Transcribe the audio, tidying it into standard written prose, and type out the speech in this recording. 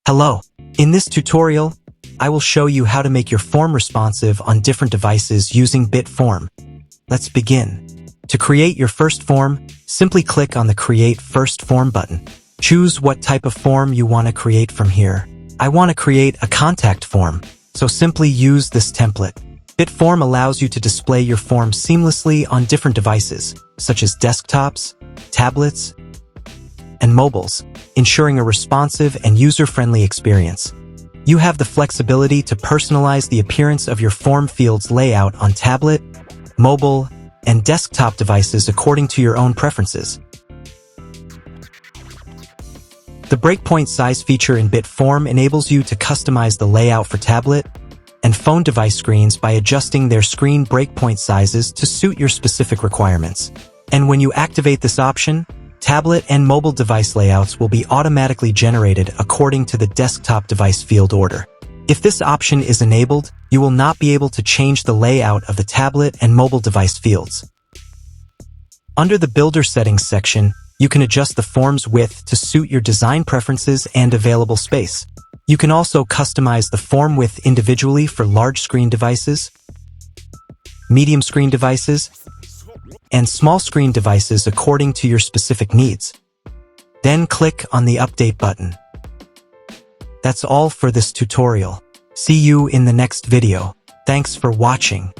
Hello. In this tutorial, I will show you how to make your form responsive on different devices using Bitform. Let's begin. To create your first form, simply click on the Create First Form button. Choose what type of form you want to create from here. I want to create a contact form, so simply use this template. Bitform allows you to display your form seamlessly on different devices, such as desktops, tablets, and mobiles, ensuring a responsive and user-friendly experience. You have the flexibility to personalize the appearance of your form field's layout on tablet, mobile, and desktop devices according to your own preferences. The Breakpoint Size feature in Bitform enables you to customize the layout for tablet and phone device screens by adjusting their screen breakpoint sizes to suit your specific requirements. And when you activate this option, tablet and mobile device layouts will be automatically generated according to the desktop device field order. If this option is enabled, you will not be able to change the layout of the tablet and mobile device fields. Under the Builder Settings section, you can adjust the form's width to suit your design preferences and available space. You can also customize the form width individually for large screen devices, medium screen devices, and small screen devices according to your specific needs. Then click on the Update button. That's all for this tutorial. See you in the next video. Thanks for watching.